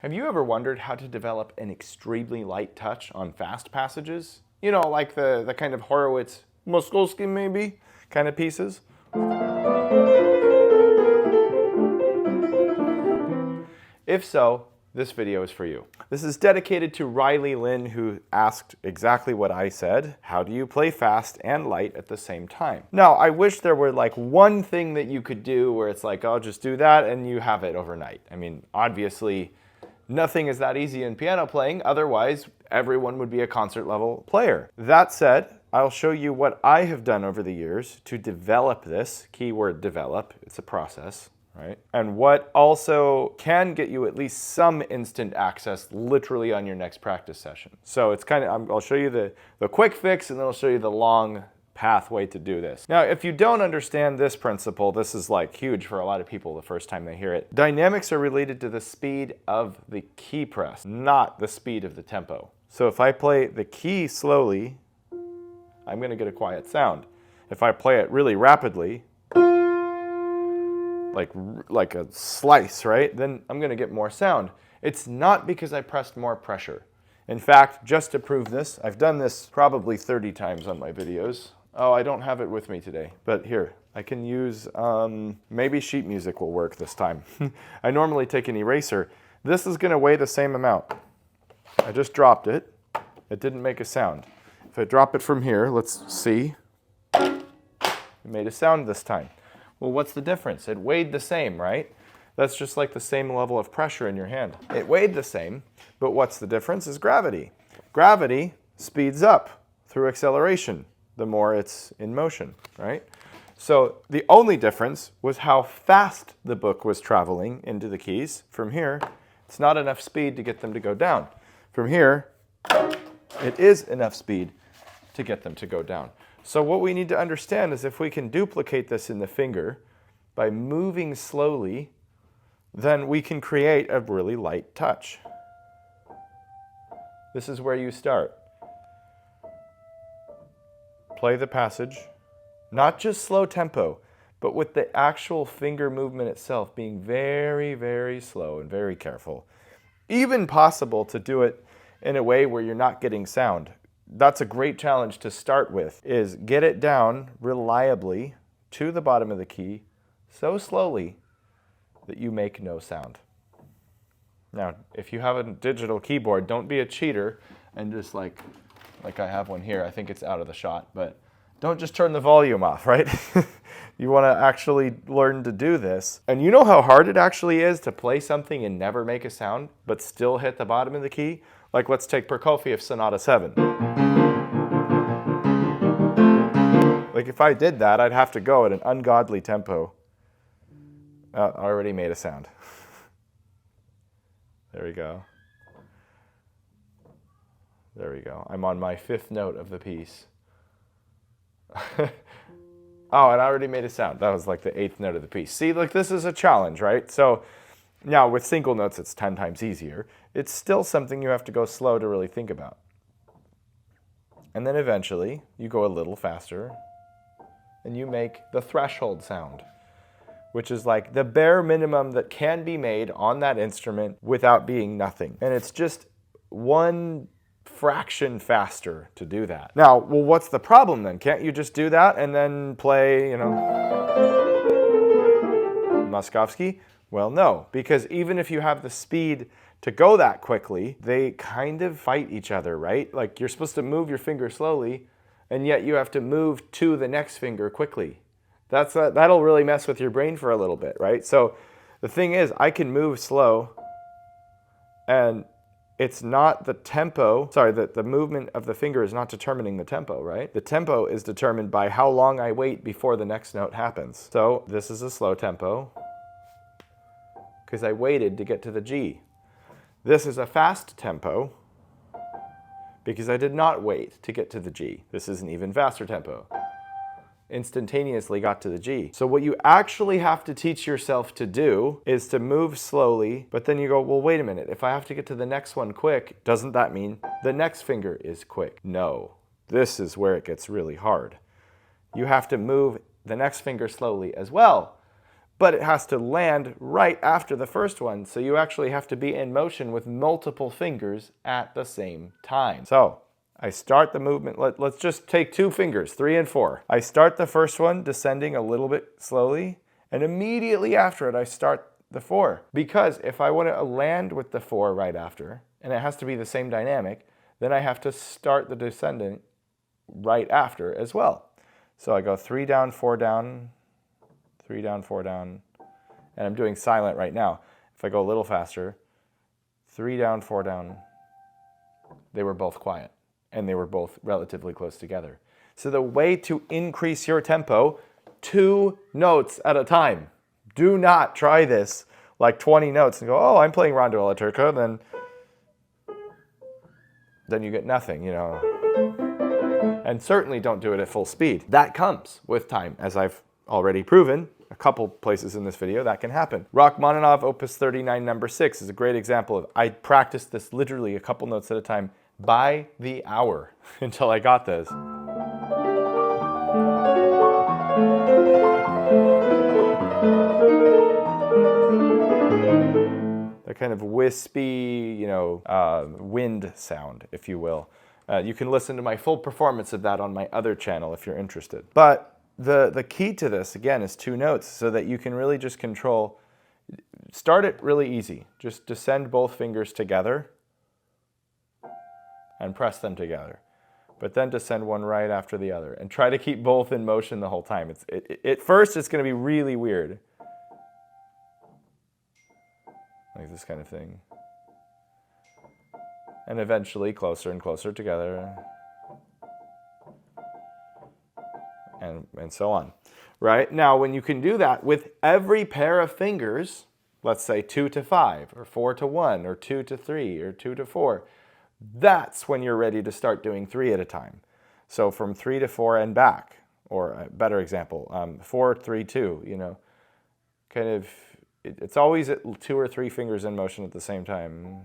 Have you ever wondered how to develop an extremely light touch on fast passages? You know, like the kind of Horowitz, Moskolsky maybe, kind of pieces? If so, this video is for you. This is dedicated to Riley Lynn, who asked exactly what I said. How do you play fast and light at the same time? Now, I wish there were like one thing that you could do where it's like, oh, just do that and you have it overnight. I mean, obviously, nothing is that easy in piano playing. Otherwise, everyone would be a concert level player. That said, I'll show you what I have done over the years to develop this. Keyword develop, it's a process. Right? And what also can get you at least some instant access literally on your next practice session. So it's kind of, I'll show you the quick fix and then I'll show you the long pathway to do this. Now, if you don't understand this principle, this is like huge for a lot of people the first time they hear it. Dynamics are related to the speed of the key press, not the speed of the tempo. So if I play the key slowly, I'm going to get a quiet sound. If I play it really rapidly, like a slice, right? Then I'm going to get more sound. It's not because I pressed more pressure. In fact, just to prove this, I've done this probably 30 times on my videos. Oh, I don't have it with me today, but here, I can use, maybe sheet music will work this time. I normally take an eraser. This is going to weigh the same amount. I just dropped it. It didn't make a sound. If I drop it from here, let's see. It made a sound this time. Well, what's the difference? It weighed the same, right? That's just like the same level of pressure in your hand. It weighed the same, but what's the difference is gravity. Gravity speeds up through acceleration the more it's in motion, right? So the only difference was how fast the book was traveling into the keys. From here, it's not enough speed to get them to go down. From here, it is enough speed to get them to go down. So what we need to understand is if we can duplicate this in the finger by moving slowly, then we can create a really light touch. This is where you start. Play the passage, not just slow tempo, but with the actual finger movement itself being very, very slow and very careful. Even possible to do it in a way where you're not getting sound. That's a great challenge to start with, is get it down reliably to the bottom of the key so slowly that you make no sound. Now, if you have a digital keyboard, don't be a cheater and just like I have one here. I think it's out of the shot, but don't just turn the volume off, right? You want to actually learn to do this. And you know how hard it actually is to play something and never make a sound, but still hit the bottom of the key? Like let's take Prokofiev's Sonata 7. Like if I did that, I'd have to go at an ungodly tempo. I already made a sound. There we go. There we go. I'm on my 5th note of the piece. Oh, and I already made a sound. That was like the 8th note of the piece. See, like this is a challenge, right? So now with single notes, it's 10 times easier. It's still something you have to go slow to really think about. And then eventually, you go a little faster, and you make the threshold sound, which is like the bare minimum that can be made on that instrument without being nothing. And it's just one fraction faster to do that. Now, well, what's the problem then? Can't you just do that and then play, you know, Moskovsky? Well, no, because even if you have the speed to go that quickly, they kind of fight each other, right? Like you're supposed to move your finger slowly, and yet you have to move to the next finger quickly. That'll really mess with your brain for a little bit, right? So the thing is, I can move slow, and it's not the tempo, sorry, the movement of the finger is not determining the tempo, right? The tempo is determined by how long I wait before the next note happens. So this is a slow tempo, because I waited to get to the G. This is a fast tempo, because I did not wait to get to the G. This is an even faster tempo. Instantaneously got to the G. So what you actually have to teach yourself to do is to move slowly, but then you go, well, wait a minute, if I have to get to the next one quick, doesn't that mean the next finger is quick? No, this is where it gets really hard. You have to move the next finger slowly as well, but it has to land right after the first one. So you actually have to be in motion with multiple fingers at the same time. So I start the movement. Let's just take 2 fingers, 3 and 4. I start the first one descending a little bit slowly, and immediately after it, I start the 4. Because if I want to land with the 4 right after, and it has to be the same dynamic, then I have to start the descendant right after as well. So I go 3 down, 4 down, 3 down, 4 down, and I'm doing silent right now. If I go a little faster, 3 down, 4 down, they were both quiet, and they were both relatively close together. So the way to increase your tempo, 2 notes at a time. Do not try this like 20 notes and go, oh, I'm playing Rondo alla Turca, then you get nothing, you know. And certainly don't do it at full speed. That comes with time, as I've already proven. A couple places in this video that can happen. Rachmaninoff Opus 39 number 6 is a great example of, I practiced this literally a couple notes at a time by the hour until I got this. That kind of wispy, you know, wind sound, if you will. You can listen to my full performance of that on my other channel if you're interested. But the key to this, again, is 2 notes so that you can really just control. Start it really easy. Just descend both fingers together and press them together. But then descend one right after the other and try to keep both in motion the whole time. At first, it's going to be really weird. Like this kind of thing. And eventually closer and closer together. And so on. Right? Now, when you can do that with every pair of fingers, let's say 2 to 5, or 4 to 1, or 2 to 3, or 2 to 4, that's when you're ready to start doing 3 at a time. So from 3 to 4 and back, or a better example, 4, 3, 2, you know, kind of, it's always 2 or 3 fingers in motion at the same time.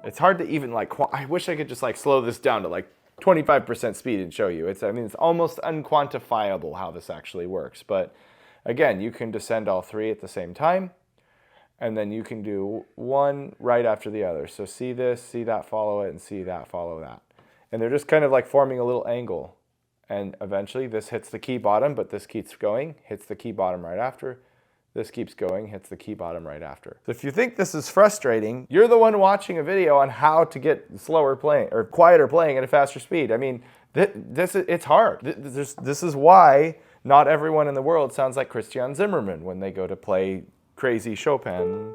It's hard to even like, I wish I could just like slow this down to like 25% speed and show you. I mean, it's almost unquantifiable how this actually works. But again, you can descend all 3 at the same time, and then you can do 1 right after the other. So see this, see that, follow it, and see that, follow that. And they're just kind of like forming a little angle. And eventually this hits the key bottom, but this keeps going, hits the key bottom right after. This keeps going, hits the key bottom right after. So if you think this is frustrating, you're the one watching a video on how to get slower playing or quieter playing at a faster speed. I mean, it's hard. This is why not everyone in the world sounds like Christian Zimmermann when they go to play crazy Chopin.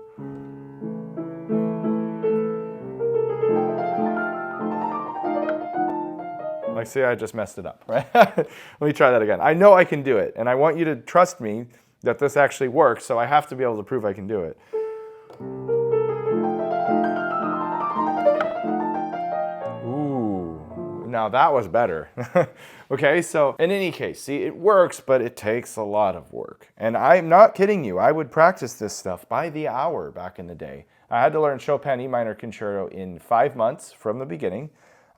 Like, see, I just messed it up, right? Let me try that again. I know I can do it, and I want you to trust me that this actually works, so I have to be able to prove I can do it. Ooh, now that was better. Okay, so in any case, see, it works, but it takes a lot of work. And I'm not kidding you. I would practice this stuff by the hour back in the day. I had to learn Chopin E minor concerto in 5 months from the beginning.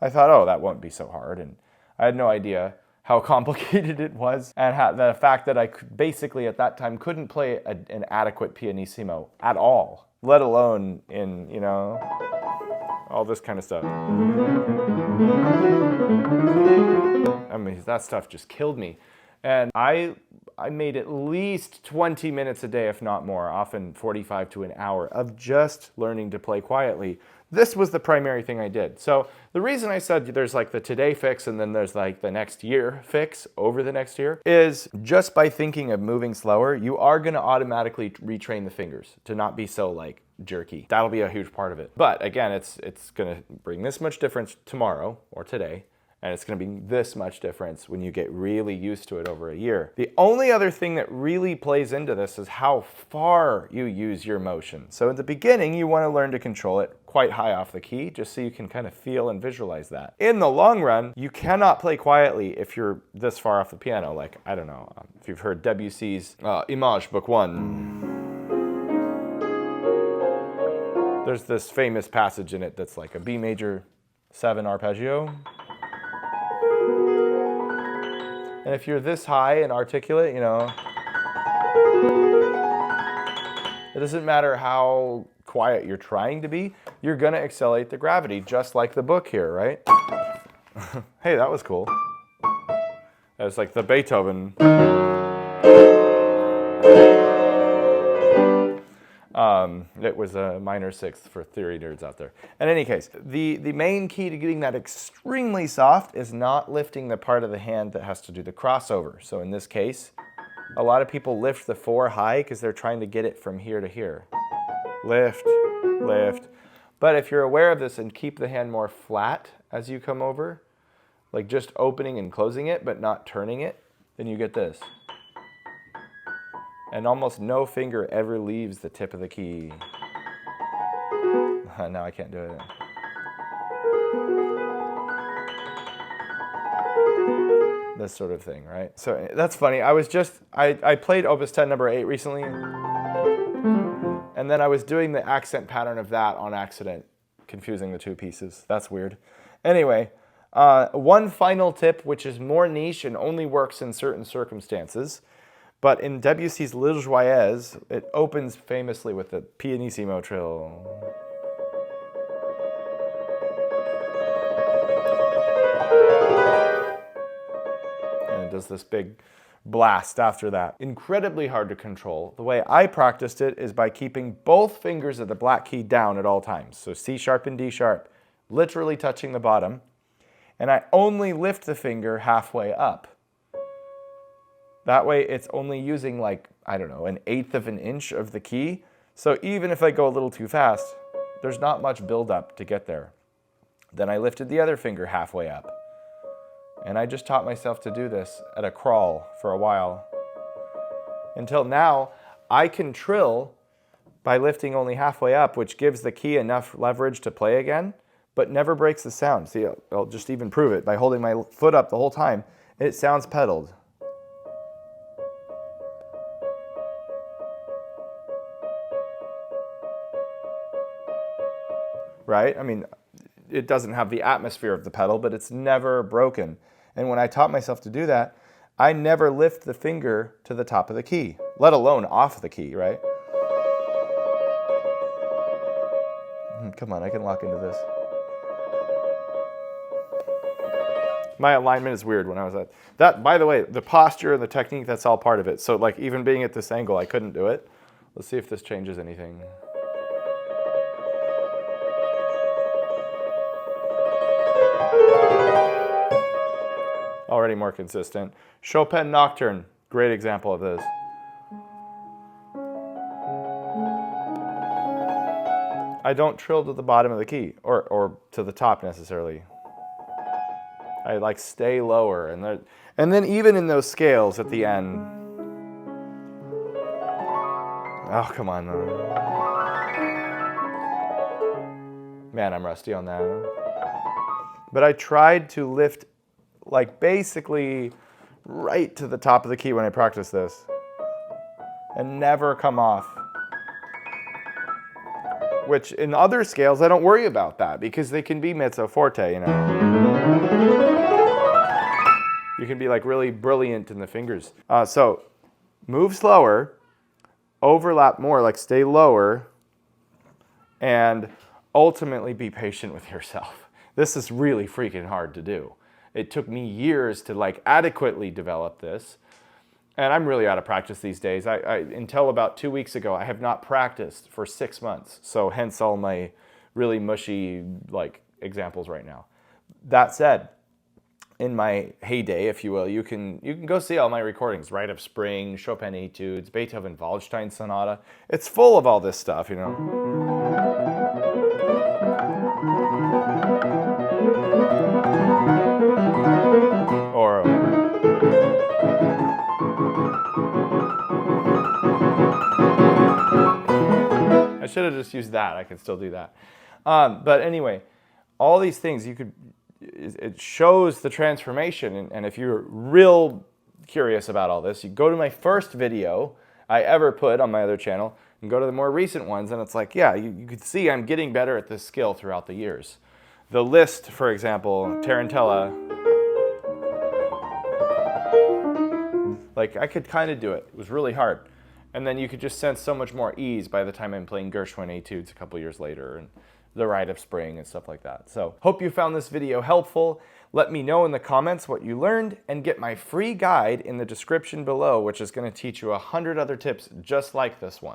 I thought, oh, that won't be so hard, and I had no idea how complicated it was, and the fact that I basically at that time couldn't play an adequate pianissimo at all, let alone in, you know, all this kind of stuff. I mean, that stuff just killed me. And I made at least 20 minutes a day, if not more, often 45 to an hour, of just learning to play quietly. This was the primary thing I did. So the reason I said there's like the today fix and then there's like the next year fix over the next year is just by thinking of moving slower, you are going to automatically retrain the fingers to not be so like jerky. That'll be a huge part of it. But again, it's going to bring this much difference tomorrow or today. And it's going to be this much difference when you get really used to it over a year. The only other thing that really plays into this is how far you use your motion. So in the beginning, you want to learn to control it quite high off the key, just so you can kind of feel and visualize that. In the long run, you cannot play quietly if you're this far off the piano. Like, I don't know, if you've heard Debussy's Image, Book 1. There's this famous passage in it that's like a B major 7 arpeggio. And if you're this high and articulate, you know, it doesn't matter how quiet you're trying to be, you're gonna accelerate the gravity, just like the book here, right? Hey, that was cool. That's like the Beethoven. It was a minor sixth for theory nerds out there. In any case, the main key to getting that extremely soft is not lifting the part of the hand that has to do the crossover. So in this case, a lot of people lift the 4 high because they're trying to get it from here to here. Lift, lift. But if you're aware of this and keep the hand more flat as you come over, like just opening and closing it but not turning it, then you get this. And almost no finger ever leaves the tip of the key. Now I can't do it. This sort of thing, right? So that's funny. I played Opus 10 number 8 recently. And then I was doing the accent pattern of that on accident, confusing the two pieces. That's weird. Anyway, one final tip, which is more niche and only works in certain circumstances. But in Debussy's L'Île Joyeuse, it opens famously with the pianissimo trill. And it does this big blast after that. Incredibly hard to control. The way I practiced it is by keeping both fingers of the black key down at all times. So C sharp and D sharp, literally touching the bottom. And I only lift the finger halfway up. That way it's only using like, I don't know, 1/8 of an inch of the key. So even if I go a little too fast, there's not much buildup to get there. Then I lifted the other finger halfway up. And I just taught myself to do this at a crawl for a while. Until now, I can trill by lifting only halfway up, which gives the key enough leverage to play again, but never breaks the sound. See, I'll just even prove it by holding my foot up the whole time. It sounds pedaled. Right? I mean, it doesn't have the atmosphere of the pedal, but it's never broken. And when I taught myself to do that, I never lift the finger to the top of the key, let alone off the key, right? Come on, I can lock into this. My alignment is weird when I was at that. By the way, the posture and the technique, that's all part of it. So like even being at this angle, I couldn't do it. Let's see if this changes anything. Already more consistent. Chopin Nocturne, great example of this. I don't trill to the bottom of the key, or to the top necessarily. I like stay lower, and then even in those scales at the end. Oh, come on. Man, I'm rusty on that. But I tried to lift like basically right to the top of the key when I practice this and never come off. Which in other scales, I don't worry about that because they can be mezzo forte, you know. You can be like really brilliant in the fingers. So move slower, overlap more, like stay lower, and ultimately be patient with yourself. This is really freaking hard to do. It took me years to like adequately develop this. And I'm really out of practice these days. Until about 2 weeks ago, I have not practiced for 6 months. So hence all my really mushy like examples right now. That said, in my heyday, if you will, you can go see all my recordings, Rite of Spring, Chopin Etudes, Beethoven Waldstein Sonata. It's full of all this stuff, you know. Or I should have just used that. I can still do that. But anyway, all these things it shows the transformation. And if you're real curious about all this, you go to my first video I ever put on my other channel and go to the more recent ones. And it's like, yeah, you can see I'm getting better at this skill throughout the years. The list, for example, Tarantella. Like, I could kind of do it. It was really hard. And then you could just sense so much more ease by the time I'm playing Gershwin etudes a couple years later, and the Rite of Spring and stuff like that. So, hope you found this video helpful. Let me know in the comments what you learned, and get my free guide in the description below, which is going to teach you 100 other tips just like this one.